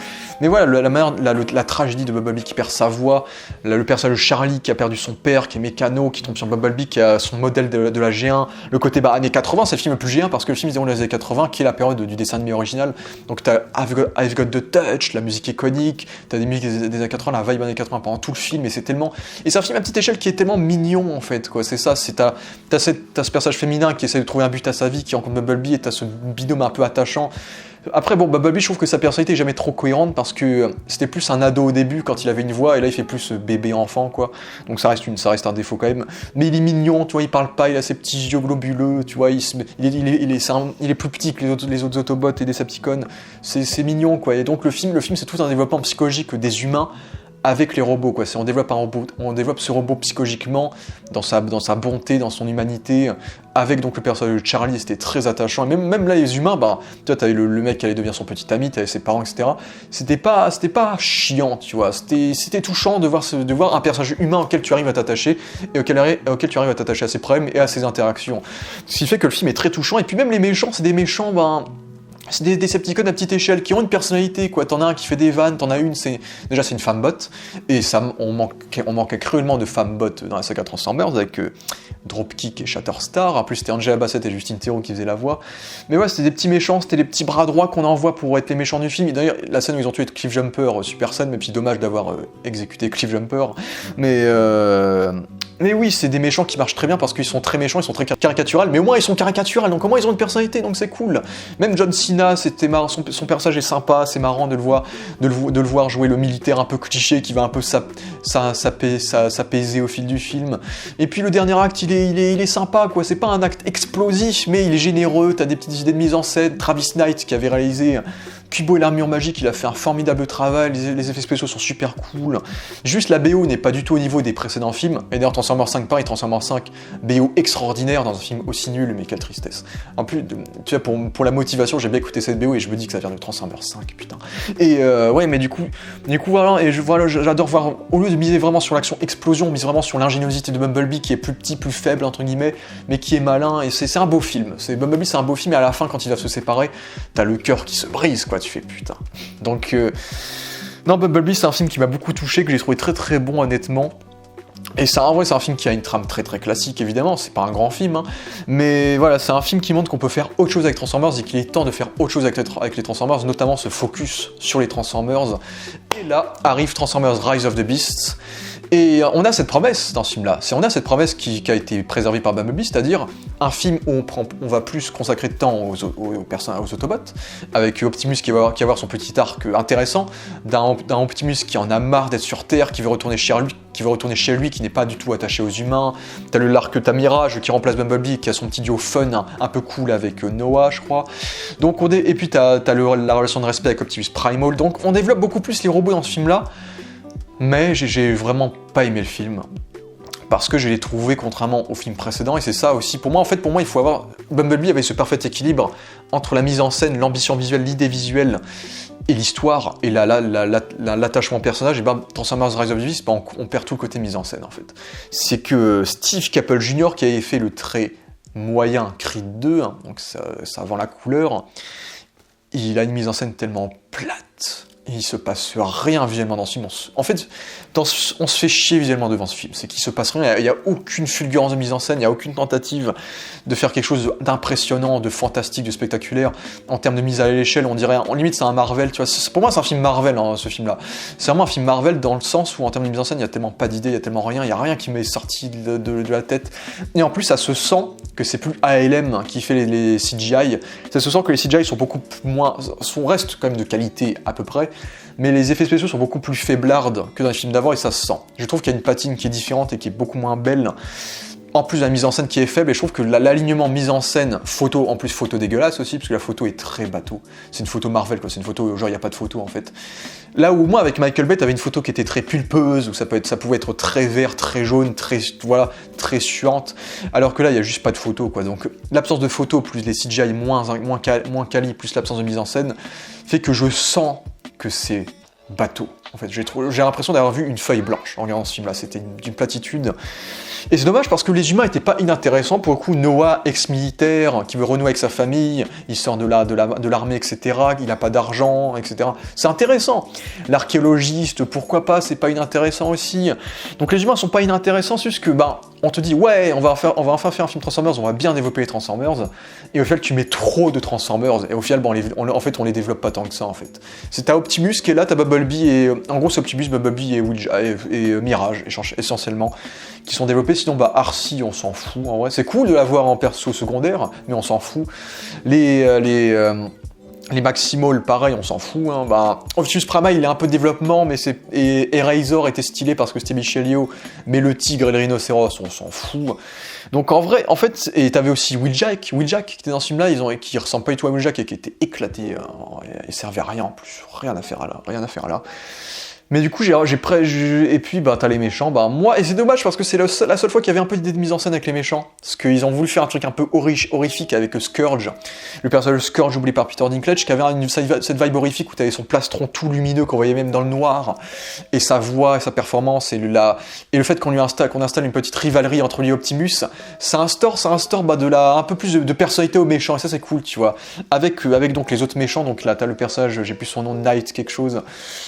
Mais voilà, la tragédie de Bumblebee qui perd sa voix, le personnage de Charlie qui a perdu son père, qui est mécano, qui tombe sur Bumblebee, qui a son modèle de la G1, le côté années 80, c'est le film le plus G1 parce que le film se déroule dans les années 80, qui est la période du dessin animé original. Donc t'as I've Got the Touch, la musique iconique, t'as des musiques des années 80, la vibe années 80 pendant tout le film, et c'est tellement... Et c'est un film à petite échelle qui est tellement mignon en fait, quoi. C'est ça, t'as ce personnage féminin qui essaie de trouver un but à sa vie, qui rencontre Bumblebee, et t'as ce binôme un peu attachant. Après, bon, Bumblebee, je trouve que sa personnalité est jamais trop cohérente parce que c'était plus un ado au début quand il avait une voix, et là il fait plus bébé-enfant, quoi. Donc ça reste un défaut quand même. Mais il est mignon, tu vois, il parle pas, il a ses petits yeux globuleux, tu vois, il est plus petit que les autres Autobots et Decepticons. C'est mignon, quoi. Et donc le film, c'est tout un développement psychologique des humains avec les robots, quoi. On développe ce robot psychologiquement, dans sa bonté, dans son humanité, avec donc le personnage de Charlie, c'était très attachant. Et même là, les humains, bah, tu vois, t'avais le mec qui allait devenir son petit ami, t'avais ses parents, etc. C'était pas chiant, tu vois. C'était touchant de voir un personnage humain auquel tu arrives à t'attacher, et auquel tu arrives à t'attacher à ses problèmes et à ses interactions. Ce qui fait que le film est très touchant, et puis même les méchants, c'est des méchants, ben... C'est des Decepticons à petite échelle qui ont une personnalité, quoi. T'en as un qui fait des vannes, t'en as une, c'est une femme-bot, et ça, on manquait cruellement de femme-bot dans la saga Transformers avec Dropkick et Shatterstar. En plus, c'était Angela Bassett et Justine Theroux qui faisaient la voix. Mais ouais, c'était des petits méchants, c'était les petits bras droits qu'on envoie pour être les méchants du film. Et d'ailleurs, la scène où ils ont tué Cliff Jumper, super scène, mais puis dommage d'avoir exécuté Cliff Jumper. Mais oui, c'est des méchants qui marchent très bien parce qu'ils sont très méchants, ils sont très caricaturales, mais au moins ils sont caricaturales, donc au moins ils ont une personnalité, donc c'est cool. Même John Cena, c'était marrant, son personnage est sympa, c'est marrant de le voir jouer le militaire un peu cliché qui va un peu s'apaiser au fil du film. Et puis le dernier acte, il est sympa, quoi. C'est pas un acte explosif, mais il est généreux, t'as des petites idées de mise en scène. Travis Knight qui avait réalisé Kubo et l'armure magique, il a fait un formidable travail, les effets spéciaux sont super cool. Juste la BO n'est pas du tout au niveau des précédents films, et d'ailleurs Transformers 5 pareil, Transformers 5, BO extraordinaire dans un film aussi nul, mais quelle tristesse. En plus, tu vois, pour la motivation, j'ai bien écouté cette BO et je me dis que ça vient de Transformers 5, putain. Et ouais, mais du coup voilà, et j'adore voir, au lieu de miser vraiment sur l'action explosion, on mise vraiment sur l'ingéniosité de Bumblebee qui est plus petit, plus faible, entre guillemets, mais qui est malin, et c'est un beau film. Bumblebee, c'est un beau film, et à la fin, quand ils doivent se séparer, t'as le cœur qui se brise, quoi. Tu fais putain. Donc, non, Bumblebee, c'est un film qui m'a beaucoup touché, que j'ai trouvé très très bon, honnêtement. Et c'est un film qui a une trame très très classique, évidemment, c'est pas un grand film, hein, mais voilà, c'est un film qui montre qu'on peut faire autre chose avec Transformers et qu'il est temps de faire autre chose avec les Transformers, notamment se focus sur les Transformers. Et là arrive Transformers Rise of the Beasts. Et on a cette promesse dans ce film-là, on a cette promesse qui a été préservée par Bumblebee, c'est-à-dire un film où on va plus consacrer de temps aux Autobots, avec Optimus qui va avoir son petit arc intéressant, d'un Optimus qui en a marre d'être sur Terre, qui veut retourner chez lui, qui n'est pas du tout attaché aux humains. T'as Mirage qui remplace Bumblebee, qui a son petit duo fun, un peu cool avec Noah, je crois. Donc et puis t'as la relation de respect avec Optimus Primal, donc on développe beaucoup plus les robots dans ce film-là. Mais j'ai vraiment pas aimé le film, parce que je l'ai trouvé contrairement au film précédent, et c'est ça aussi, pour moi, il faut avoir... Bumblebee avait ce parfait équilibre entre la mise en scène, l'ambition visuelle, l'idée visuelle, et l'histoire, et l'attachement au personnage, et ben Transformers Rise of the Beasts, on perd tout le côté mise en scène, en fait. C'est que Steve Caple Jr., qui avait fait le très moyen Creed 2, hein, donc ça vend la couleur, il a une mise en scène tellement plate, il se passe rien visuellement dans ce film. En fait, on se fait chier visuellement devant ce film. C'est qu'il se passe rien, il n'y a aucune fulgurance de mise en scène, il n'y a aucune tentative de faire quelque chose d'impressionnant, de fantastique, de spectaculaire. En termes de mise à l'échelle, on dirait, en limite c'est un Marvel, tu vois. Pour moi c'est un film Marvel, hein, ce film-là. C'est vraiment un film Marvel dans le sens où en termes de mise en scène, il n'y a tellement pas d'idées, il n'y a rien qui m'est sorti de la tête. Et en plus, ça se sent que c'est plus ALM qui fait les CGI. Ça se sent que les CGI sont beaucoup moins... restent quand même de qualité à peu près, mais les effets spéciaux sont beaucoup plus faiblardes que dans les films d'avant, et ça se sent. Je trouve qu'il y a une patine qui est différente et qui est beaucoup moins belle, en plus de la mise en scène qui est faible, et je trouve que l'alignement mise en scène, photo, en plus photo dégueulasse aussi, parce que la photo est très bateau. C'est une photo Marvel, quoi. C'est une photo, genre il n'y a pas de photo en fait. Là où moi, avec Michael Bay, t'avais une photo qui était très pulpeuse, où ça pouvait être très vert, très jaune, très suante, alors que là, il n'y a juste pas de photo, quoi. Donc l'absence de photo, plus les CGI moins quali, plus l'absence de mise en scène, fait que je sens que c'est bateau. En fait, j'ai l'impression d'avoir vu une feuille blanche en regardant ce film-là. C'était d'une platitude. Et c'est dommage parce que les humains étaient pas inintéressants. Pour le coup, Noah, ex-militaire, qui veut renouer avec sa famille, il sort de l'armée, etc., il n'a pas d'argent, etc. C'est intéressant. L'archéologiste, pourquoi pas, c'est pas inintéressant aussi. Donc les humains sont pas inintéressants, c'est juste que, on te dit, ouais, on va enfin faire un film Transformers, on va bien développer les Transformers, et au final, tu mets trop de Transformers, et au final, en fait, on les développe pas tant que ça, en fait. C'est t'as Optimus qui est là, t'as Bumblebee, et en gros, c'est Optimus, Bumblebee et Mirage, essentiellement, qui sont développés. Sinon, Arcee, on s'en fout, en vrai. C'est cool de l'avoir en perso secondaire, mais on s'en fout. Les Maximals, pareil, on s'en fout. Optimus Prima, il est un peu de développement, et Razor était stylé parce que c'était Michelio, mais le tigre et le rhinocéros, on s'en fout. Donc en vrai, en fait, et t'avais aussi Wheeljack qui était dans ce film-là, qui ressemble pas du tout à Wheeljack et qui était éclaté, il servait à rien en plus, rien à faire là. Mais du coup, et puis t'as les méchants, moi, et c'est dommage parce que c'est la seule fois qu'il y avait un peu d'idée de mise en scène avec les méchants, parce qu'ils ont voulu faire un truc un peu horrifique avec Scourge, le personnage Scourge oublié par Peter Dinklage, qui avait cette vibe horrifique où t'avais son plastron tout lumineux qu'on voyait même dans le noir, et sa voix et sa performance, et le fait qu'on installe une petite rivalerie entre lui et Optimus, ça instaure un peu plus de personnalité aux méchants, et ça c'est cool, tu vois, avec donc les autres méchants. Donc là t'as le personnage, j'ai plus son nom, Knight quelque chose,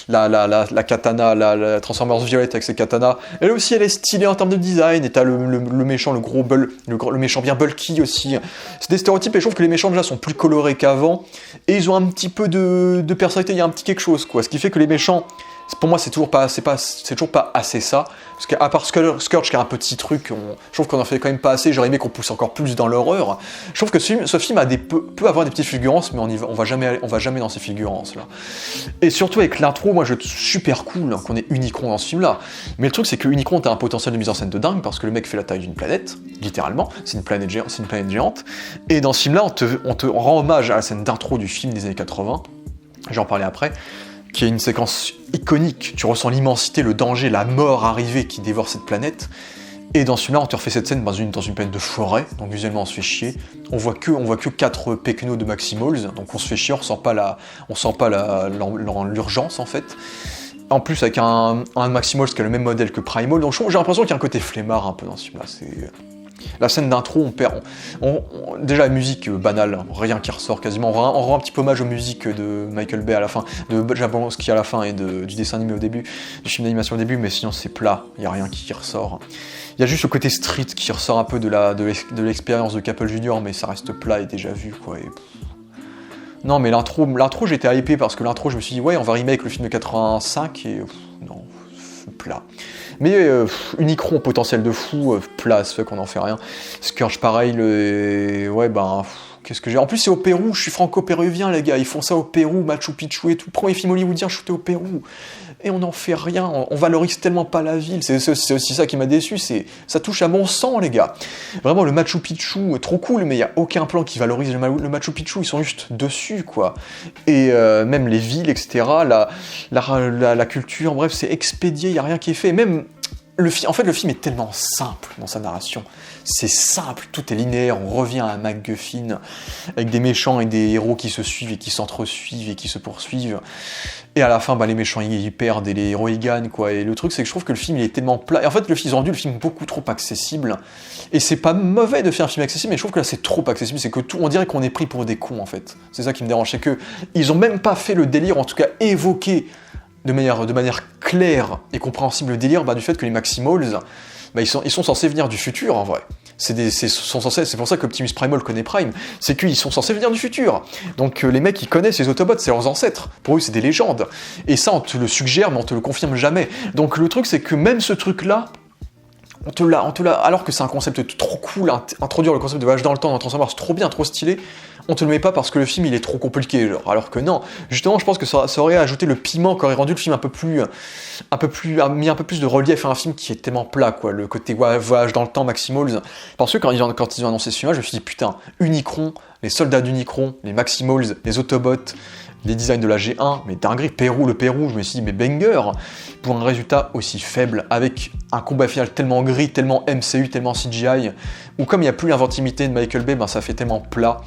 la katana, la Transformers violette avec ses katanas. Elle aussi, elle est stylée en termes de design. Et t'as le méchant, le méchant bien bulky aussi. C'est des stéréotypes et je trouve que les méchants déjà sont plus colorés qu'avant. Et ils ont un petit peu de personnalité, il y a un petit quelque chose, quoi. Ce qui fait que les méchants, pour moi, c'est toujours pas assez ça. Parce qu'à part Scourge qui a un petit truc, je trouve qu'on en fait quand même pas assez. J'aurais aimé qu'on pousse encore plus dans l'horreur. Je trouve que ce film peut avoir des petites fulgurances, mais on va jamais dans ces fulgurances là. Et surtout avec l'intro, moi je trouve super cool qu'on ait Unicron dans ce film-là. Mais le truc c'est que Unicron a un potentiel de mise en scène de dingue parce que le mec fait la taille d'une planète, littéralement. C'est une planète géante. Et dans ce film-là, on te rend hommage à la scène d'intro du film des années 80. J'en parlais après. Qui est une séquence iconique, tu ressens l'immensité, le danger, la mort arrivée qui dévore cette planète, et dans ce film-là, on te refait cette scène dans une planète de forêt, donc visuellement on se fait chier, on voit que 4 Pekno de Maximals, donc on se fait chier, on sent pas l'urgence en fait. En plus avec un Maximals qui a le même modèle que Primal, donc j'ai l'impression qu'il y a un côté flemmard un peu dans ce film-là, La scène d'intro, déjà la musique banale, rien qui ressort quasiment. On rend un petit peu hommage aux musiques de Michael Bay à la fin, de Jablonski à la fin et du dessin animé au début, du film d'animation au début, mais sinon c'est plat, il n'y a rien qui ressort. Il y a juste le côté street qui ressort un peu de l'expérience de Capel Junior, mais ça reste plat et déjà vu, quoi. Non, mais l'intro j'étais hypé parce que l'intro, je me suis dit, ouais, on va remake le film de 85 et non, plat. Mais Unicron, potentiel de fou, plat, ça fait qu'on n'en fait rien. Scourge, pareil, qu'est-ce que j'ai... En plus, c'est au Pérou, je suis franco-péruvien, les gars, ils font ça au Pérou, Machu Picchu et tout. Premier film hollywoodien shooté au Pérou. Et on n'en fait rien, on valorise tellement pas la ville, c'est aussi ça qui m'a déçu, ça touche à mon sang, les gars. Vraiment, le Machu Picchu, trop cool, mais il n'y a aucun plan qui valorise le Machu Picchu, ils sont juste dessus, quoi. Et même les villes, etc., la culture, bref, c'est expédié, il n'y a rien qui est fait. Même, en fait, le film est tellement simple dans sa narration. C'est simple, tout est linéaire, on revient à un MacGuffin, avec des méchants et des héros qui se suivent et qui s'entresuivent et qui se poursuivent. Et à la fin, les méchants ils perdent et les héros ils gagnent, quoi. Et le truc, c'est que je trouve que le film il est tellement plat. Et en fait, ils ont rendu le film beaucoup trop accessible. Et c'est pas mauvais de faire un film accessible, mais je trouve que là c'est trop accessible. C'est que on dirait qu'on est pris pour des cons, en fait. C'est ça qui me dérange, c'est que ils ont même pas fait le délire, en tout cas évoqué de manière claire et compréhensible le délire du fait que les Maximals, ils sont censés venir du futur, en vrai. C'est pour ça qu'Optimus Primal connaît Prime, c'est qu'ils sont censés venir du futur. Donc les mecs, ils connaissent les Autobots, c'est leurs ancêtres. Pour eux, c'est des légendes. Et ça, on te le suggère, mais on te le confirme jamais. Donc le truc, c'est que même ce truc-là, on te l'a, alors que c'est un concept trop cool, introduire le concept de voyage dans le temps dans Transformers, c'est trop bien, trop stylé, on te le met pas parce que le film il est trop compliqué, genre. Alors que non, justement je pense que ça aurait ajouté le piment qui aurait rendu le film mis un peu plus de relief à un film qui est tellement plat, quoi, le côté voyage dans le temps Maximals. Parce que quand ils ont annoncé ce film-là, je me suis dit putain, Unicron, les soldats d'Unicron, les Maximals, les Autobots, les designs de la G1, mais dinguerie, le Pérou, je me suis dit mais banger, pour un résultat aussi faible, avec un combat final tellement gris, tellement MCU, tellement CGI, où comme il n'y a plus l'inventivité de Michael Bay, ça fait tellement plat.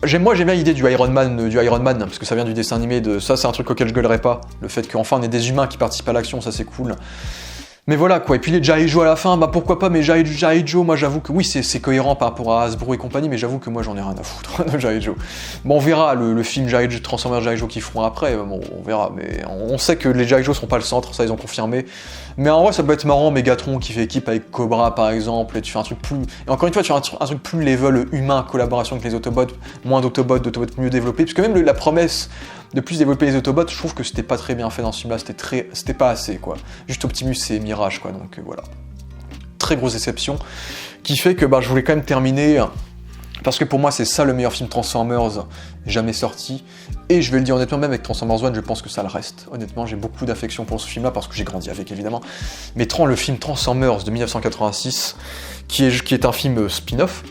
J'aime bien l'idée du Iron Man, parce que ça vient du dessin animé, ça c'est un truc auquel je gueulerais pas, le fait qu'enfin on ait des humains qui participent à l'action, ça c'est cool. Mais voilà quoi, et puis les G.I. Joe à la fin, bah pourquoi pas, mais G.I. Joe, moi j'avoue que oui, c'est cohérent par rapport à Hasbro et compagnie, mais j'avoue que moi j'en ai rien à foutre de G.I. Joe. Bon, on verra le film Transformers G.I. Joe qu'ils feront après, bon, on verra, mais on sait que les G.I. Joe seront pas le centre, ça ils ont confirmé. Mais en vrai, ça peut être marrant, Megatron qui fait équipe avec Cobra par exemple, et tu fais un truc plus. Et encore une fois, tu fais un truc plus level humain, collaboration avec les Autobots, moins d'Autobots mieux développés, puisque même la promesse de plus développer les Autobots, je trouve que c'était pas très bien fait dans ce film-là, c'était pas assez quoi. Juste Optimus et Mirage quoi, donc voilà. Très grosse déception, qui fait que je voulais quand même terminer, parce que pour moi c'est ça le meilleur film Transformers jamais sorti, et je vais le dire honnêtement, même avec Transformers One, je pense que ça le reste. Honnêtement, j'ai beaucoup d'affection pour ce film-là, parce que j'ai grandi avec évidemment. Mais le film Transformers de 1986, qui est un film spin-off,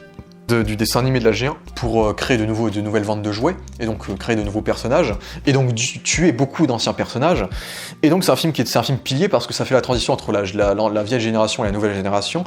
du dessin animé de la G1 pour créer de nouvelles ventes de jouets et donc créer de nouveaux personnages et donc tuer beaucoup d'anciens personnages, et donc c'est un film pilier parce que ça fait la transition entre la vieille génération et la nouvelle génération,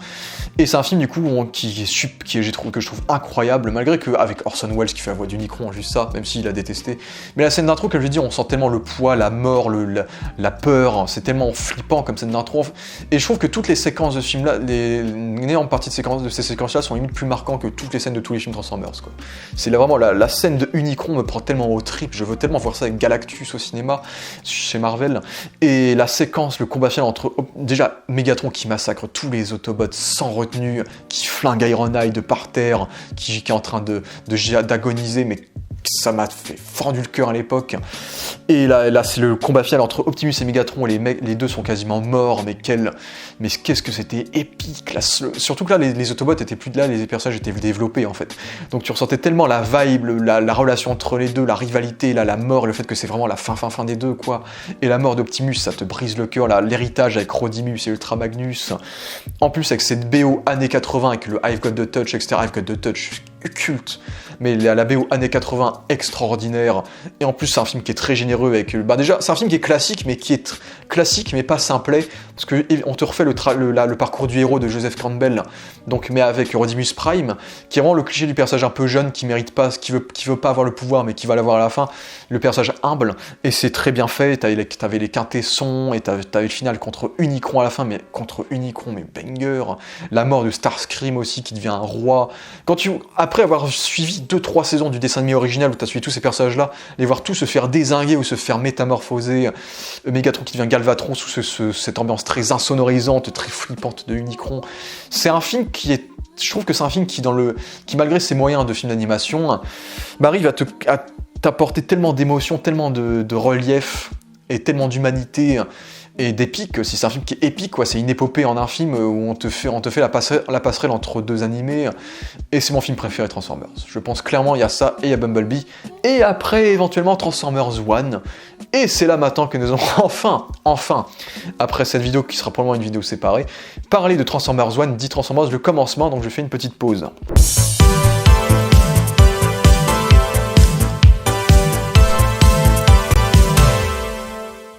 et c'est un film du coup que je trouve incroyable, malgré qu'avec Orson Welles qui fait la voix d'Unicron, juste ça, même s'il a détesté, mais la scène d'intro, comme je l'ai dit, on sent tellement le poids, la mort, la peur, c'est tellement flippant comme scène d'intro, et je trouve que toutes les séquences de ce film là, une énorme partie de ces séquences là sont limite plus marquantes que toutes les scènes de tous les films Transformers quoi. C'est vraiment la scène de Unicron me prend tellement au trip, je veux tellement voir ça avec Galactus au cinéma chez Marvel, et la séquence, le combat final entre déjà Megatron qui massacre tous les Autobots sans retenue, qui flingue Ironhide par terre, qui est en train d'agoniser, mais ça m'a fait fendu le cœur à l'époque. Et là c'est le combat final entre Optimus et Megatron, et les deux sont quasiment morts, mais qu'est-ce que c'était épique là. Surtout que là les Autobots étaient plus de là, les personnages étaient développés en fait. Donc tu ressentais tellement la vibe, la relation entre les deux, la rivalité, la mort, le fait que c'est vraiment la fin des deux quoi. Et la mort d'Optimus, ça te brise le cœur, l'héritage avec Rodimus et Ultra Magnus. En plus avec cette BO années 80 avec le I've Got the Touch, etc. I've Got the Touch culte, mais la BO années 80 extraordinaire, et en plus c'est un film qui est très généreux avec, déjà c'est un film qui est classique mais pas simplet, parce que on te refait le parcours du héros de Joseph Campbell, donc mais avec Rodimus Prime, qui est vraiment le cliché du personnage un peu jeune qui mérite pas, qui veut pas avoir le pouvoir mais qui va l'avoir à la fin, le personnage humble, et c'est très bien fait. T'avais les quintessons, et t'avais le final contre Unicron à la fin, mais banger, la mort de Starscream aussi qui devient un roi. Après avoir suivi 2-3 saisons du dessin animé original où t'as suivi tous ces personnages-là, les voir tous se faire dézinguer ou se faire métamorphoser, Megatron qui devient Galvatron sous cette ambiance très insonorisante, très flippante de Unicron, c'est un film je trouve que c'est un film qui malgré ses moyens de film d'animation, arrive à t'apporter tellement d'émotions, tellement de relief et tellement d'humanité et d'épique. Si c'est un film qui est épique quoi, c'est une épopée en un film où on te fait la passerelle entre deux animés, et c'est mon film préféré Transformers. Je pense clairement il y a ça et il y a Bumblebee, et après éventuellement Transformers One, et c'est là maintenant que nous allons enfin, après cette vidéo qui sera probablement une vidéo séparée, parler de Transformers One, dit Transformers le commencement, donc je fais une petite pause.